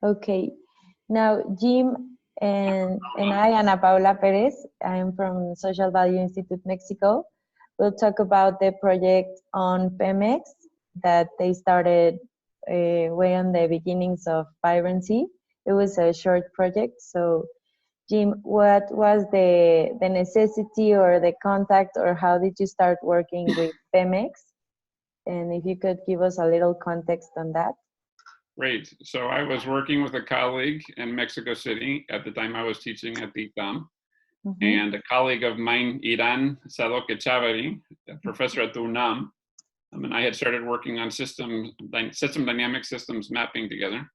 Okay. Now, Jim and I, Ana Paula Perez, I'm from Social Value Institute Mexico. We'll talk about the project on Pemex that they started way on the beginnings of vibrancy. It was a short project. So, Jim, what was the necessity or the contact, or how did you start working with Pemex? And if you could give us a little context on that. Great. So I was working with a colleague in Mexico City. At the time I was teaching at the ITAM. And a colleague of mine, Iran Sadoque Chavari, a professor at the UNAM, and I had started working on system dynamic systems mapping together.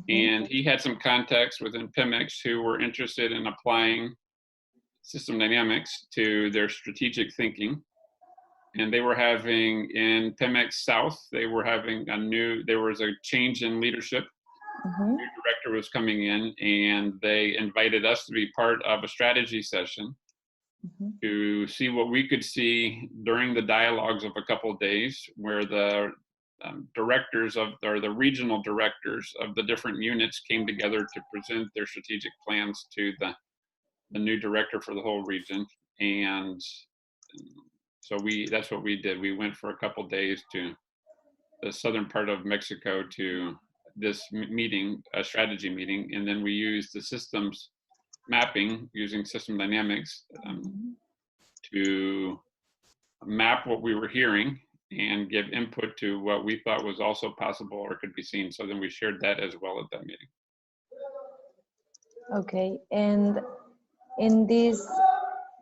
And he had some contacts within Pemex who were interested in applying system dynamics to their strategic thinking. And they were having, in Pemex South, there was a change in leadership. A new director was coming in, and they invited us to be part of a strategy session to see what we could see during the dialogues of a couple of days, where the the regional directors of the different units came together to present their strategic plans to the new director for the whole region. And so that's what we did. We went for a couple of days to the southern part of Mexico to this meeting, a strategy meeting, and then we used the systems mapping using system dynamics to map what we were hearing and give input to what we thought was also possible or could be seen. So then we shared that as well at that meeting. Okay, and in these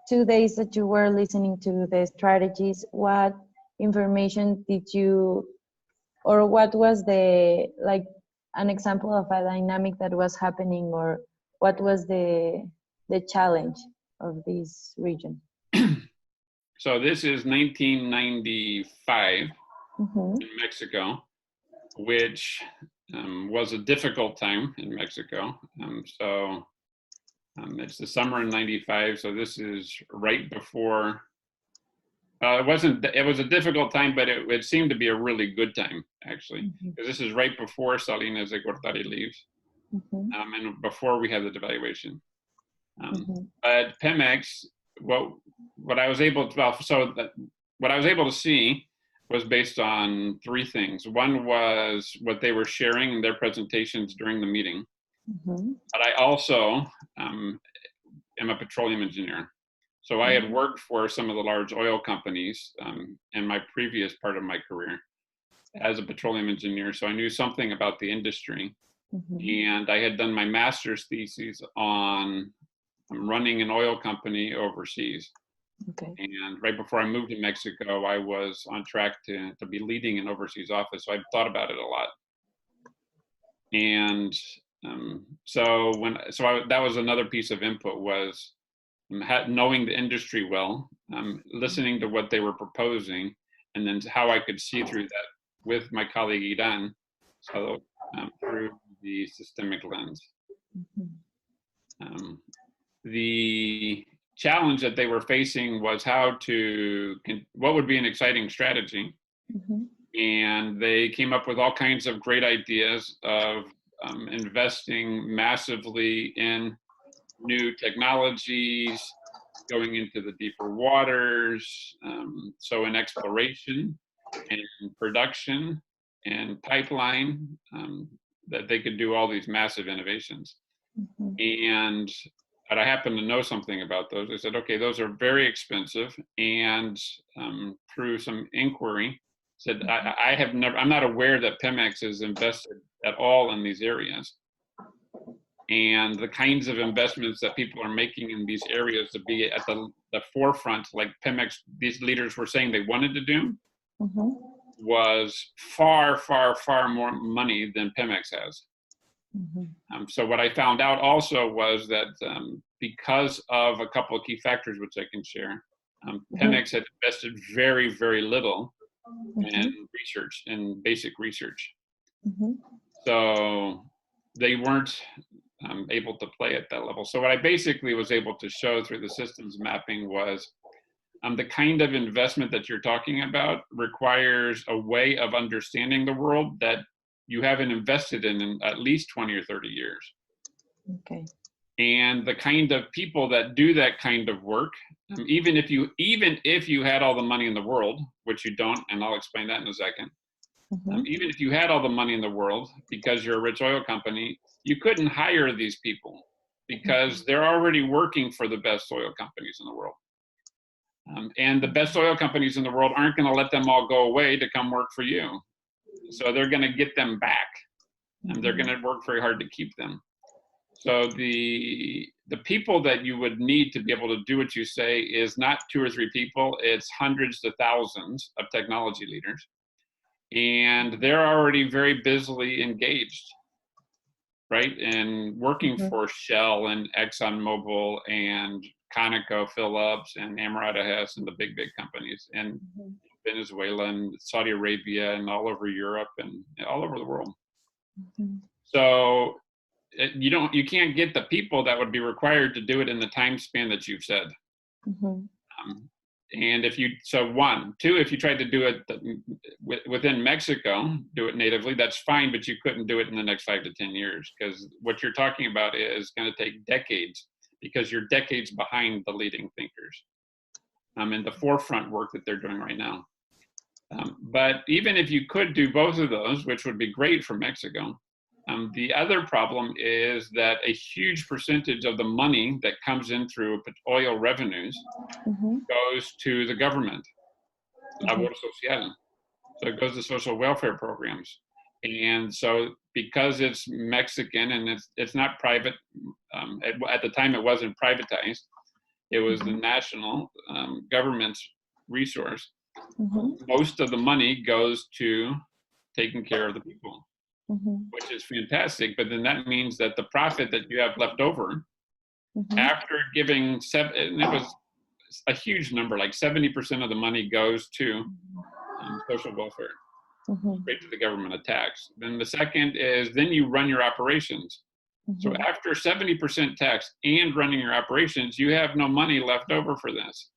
2 days that you were listening to the strategies, what information did you, or what was an example of a dynamic that was happening, or what was the challenge of this region? So this is 1995 in Mexico, which was a difficult time in Mexico. It's the summer in 95, so this is right before, it was a difficult time, but it seemed to be a really good time, actually, because this is right before Salinas de Gortari leaves, and before we had the devaluation. But Pemex, what I was able to see was based on three things. One was what they were sharing in their presentations during the meeting. But I also am a petroleum engineer. So I had worked for some of the large oil companies in my previous part of my career as a petroleum engineer. So I knew something about the industry. And I had done my master's thesis on running an oil company overseas. And right before I moved to Mexico, I was on track to be leading an overseas office. So I thought about it a lot. And that was another piece of input, was knowing the industry well, listening to what they were proposing, and then how I could see through that with my colleague Iran, so through the systemic lens. The challenge that they were facing was what would be an exciting strategy. And they came up with all kinds of great ideas of investing massively in new technologies, going into the deeper waters, so in exploration and production and pipeline, that they could do all these massive innovations. But I happened to know something about those. I said, okay, those are very expensive. And through some inquiry, said, I'm not aware that Pemex is invested at all in these areas. And the kinds of investments that people are making in these areas to be at the forefront, like Pemex, these leaders were saying they wanted to do, was far, far, far more money than Pemex has. So what I found out also was that because of a couple of key factors, which I can share, Pemex had invested very, very little in research, in basic research. So they weren't able to play at that level. So what I basically was able to show through the systems mapping was the kind of investment that you're talking about requires a way of understanding the world that you haven't invested in at least 20 or 30 years. Okay. And the kind of people that do that kind of work, even if you had all the money in the world, which you don't, and I'll explain that in a second. Even if you had all the money in the world, because you're a rich oil company, you couldn't hire these people because they're already working for the best oil companies in the world. And the best oil companies in the world aren't going to let them all go away to come work for you. So they're going to get them back, and they're going to work very hard to keep them. So the people that you would need to be able to do what you say is not 2 or 3 people, it's hundreds to thousands of technology leaders. And they're already very busily engaged, right? And working for Shell and ExxonMobil and ConocoPhillips and Amerada Hess and the big companies, and Venezuela and Saudi Arabia and all over Europe and all over the world. So you can't get the people that would be required to do it in the time span that you've said. And if you, so 1, 2, if you tried to do it within Mexico, do it natively, that's fine, but you couldn't do it in the next 5 to 10 years, because what you're talking about is going to take decades, because you're decades behind the leading thinkers in the forefront work that they're doing right now. But even if you could do both of those, which would be great for Mexico, the other problem is that a huge percentage of the money that comes in through oil revenues goes to the government, labor social. So it goes to social welfare programs. And so because it's Mexican and it's not private, at the time it wasn't privatized, it was the national government's resource. Most of the money goes to taking care of the people. Which is fantastic, but then that means that the profit that you have left over, after giving and it was a huge number, like 70% of the money goes to social welfare, straight to the government of tax. Then the second is, then you run your operations. So after 70% tax and running your operations, you have no money left over for this.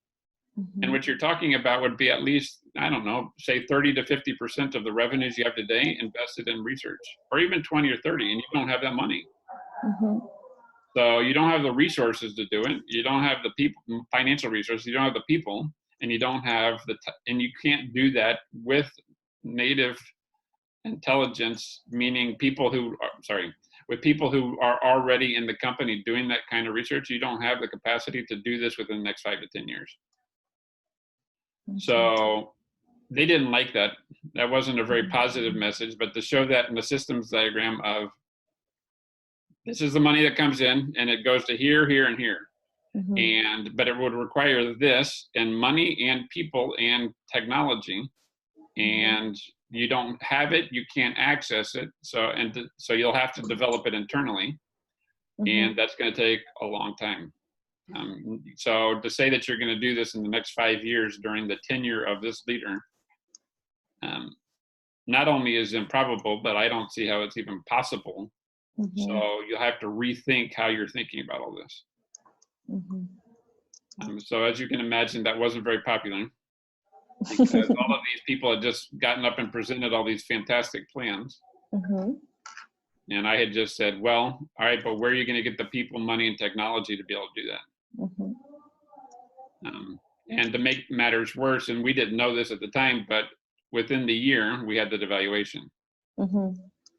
And what you're talking about would be at least, I don't know, say 30 to 50% of the revenues you have today invested in research, or even 20 or 30, and you don't have that money. So you don't have the resources to do it. You don't have the people, financial resources. You don't have the people, and you don't have and you can't do that with native intelligence, meaning people who are, with people who are already in the company doing that kind of research. You don't have the capacity to do this within the next 5 to 10 years. So they didn't like that. That wasn't a very positive message, but to show that in the systems diagram of, this is the money that comes in and it goes to here, here, and here. But it would require this and money and people and technology, and you don't have it, you can't access it. So you'll have to develop it internally, and that's going to take a long time. So to say that you're going to do this in the next 5 years during the tenure of this leader, not only is improbable, but I don't see how it's even possible. So you'll have to rethink how you're thinking about all this. So as you can imagine, that wasn't very popular, because all of these people had just gotten up and presented all these fantastic plans. And I had just said, well, all right, but where are you going to get the people, money, and technology to be able to do that? And to make matters worse, and we didn't know this at the time, but within the year, we had the devaluation.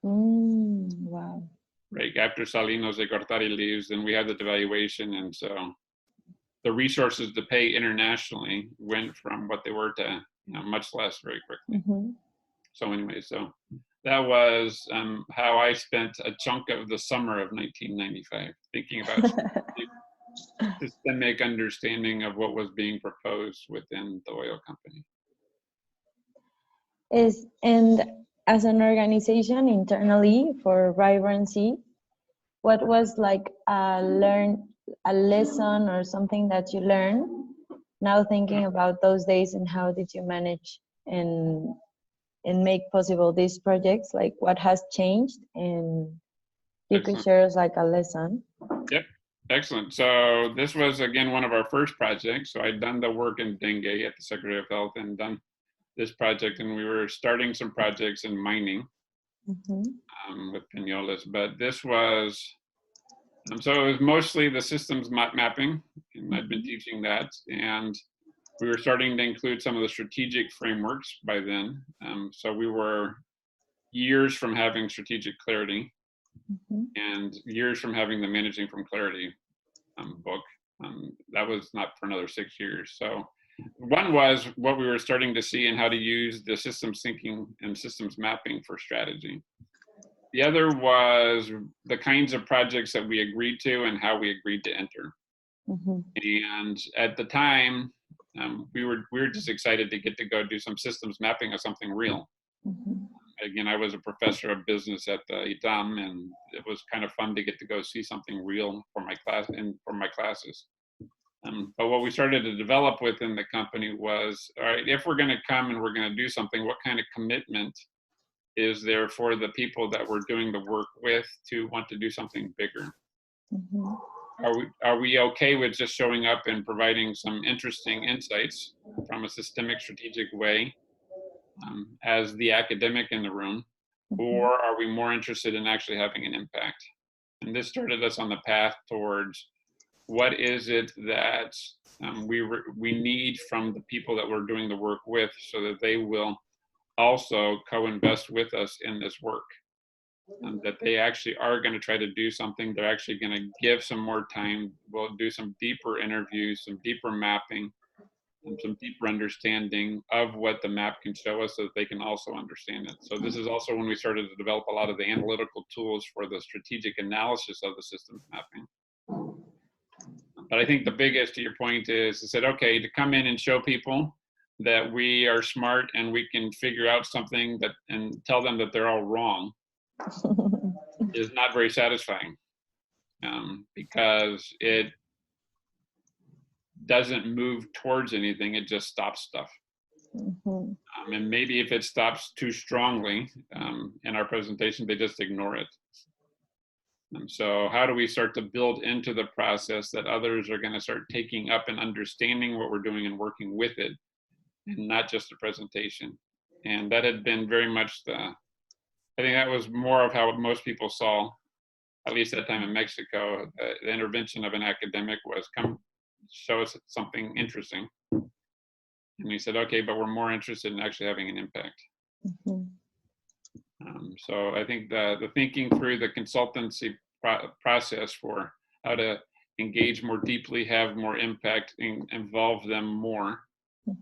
Wow. Right, after Salinas de Gortari leaves, then we had the devaluation, and so the resources to pay internationally went from what they were to much less very quickly. So anyway, so that was how I spent a chunk of the summer of 1995, thinking about systemic understanding of what was being proposed within the oil company. And as an organization internally for vibrancy, what was like a lesson or something that you learned now thinking about those days, and how did you manage and make possible these projects? Like, what has changed, and you could share us like a lesson. Yep, excellent. So this was, again, one of our first projects. So I'd done the work in dengue at the Secretary of Health and done this project, and we were starting some projects in mining. with Pinoles. But this was, so it was mostly the systems mapping, and I'd been teaching that. And we were starting to include some of the strategic frameworks by then. So we were years from having strategic clarity and years from having the Managing from Clarity book. That was not for another 6 years. So one was what we were starting to see and how to use the systems thinking and systems mapping for strategy. The other was the kinds of projects that we agreed to and how we agreed to enter. And at the time, we were just excited to get to go do some systems mapping of something real. Again, I was a professor of business at the ITAM, and it was kind of fun to get to go see something real for my class and for my classes. But what we started to develop within the company was, all right, if we're going to come and we're going to do something, what kind of commitment is there for the people that we're doing the work with to want to do something bigger? Are we okay with just showing up and providing some interesting insights from a systemic, strategic way as the academic in the room, or are we more interested in actually having an impact? And this started us on the path towards what is it that we need from the people that we're doing the work with, so that they will also co-invest with us in this work. That they actually are going to try to do something. They're actually going to give some more time. We'll do some deeper interviews, some deeper mapping, and some deeper understanding of what the map can show us, so that they can also understand it. So this is also when we started to develop a lot of the analytical tools for the strategic analysis of the systems mapping. But I think the biggest, to your point, is to say, okay, to come in and show people that we are smart and we can figure out something that and tell them that they're all wrong is not very satisfying, because it doesn't move towards anything. It just stops stuff. And maybe if it stops too strongly in our presentation, they just ignore it. And so how do we start to build into the process that others are going to start taking up and understanding what we're doing and working with it, and not just the presentation? And that had been very much I think that was more of how most people saw, at least at that time in Mexico, the intervention of an academic was, come show us something interesting. And we said, okay, but we're more interested in actually having an impact. So I think the thinking through the consultancy process for how to engage more deeply, have more impact, involve them more,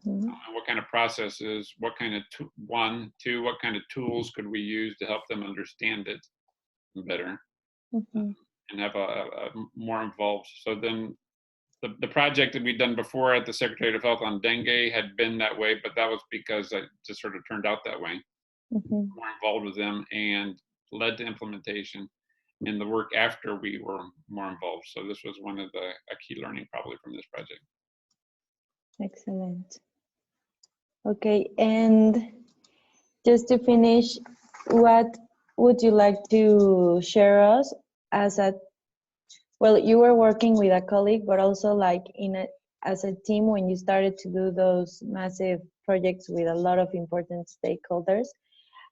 what kind of processes, what kind of what kind of tools could we use to help them understand it better, and have a more involved. So then the project that we'd done before at the Secretary of Health on dengue had been that way, but that was because it just sort of turned out that way. More involved with them and led to implementation in the work after we were more involved. So this was one of a key learning probably from this project. Excellent. Okay, and just to finish, what would you like to share us as well, you were working with a colleague, but also like as a team when you started to do those massive projects with a lot of important stakeholders.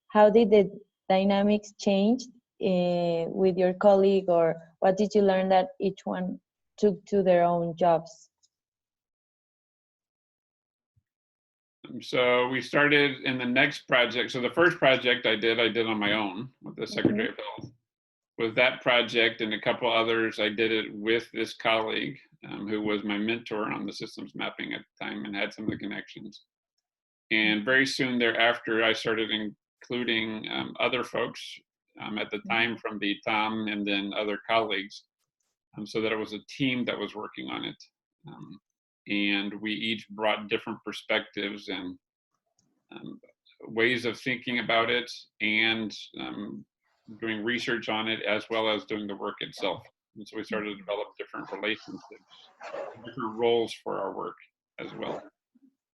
How did the dynamics change with your colleague, or what did you learn that each one took to their own jobs? So we started in the next project. So the first project I did on my own with the Secretary of Health. With that project and a couple others, I did it with this colleague who was my mentor on the systems mapping at the time and had some of the connections. And very soon thereafter, I started including other folks at the time from the TAM and then other colleagues, so that it was a team that was working on it. And we each brought different perspectives and ways of thinking about it, and doing research on it, as well as doing the work itself. And so we started to develop different relationships, different roles for our work as well.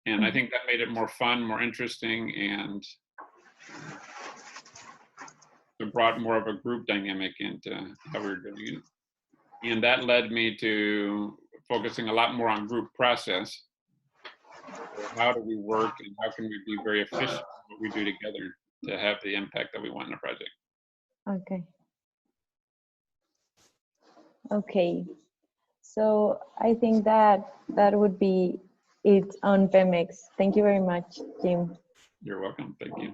And I think that made it more fun, more interesting, and it brought more of a group dynamic into how we were doing it. And that led me to focusing a lot more on group process. How do we work, and how can we be very efficient in what we do together? to have the impact that we want in a project. Okay. Okay. So I think that would be it on Pemex. Thank you very much, Jim. You're welcome. Thank you.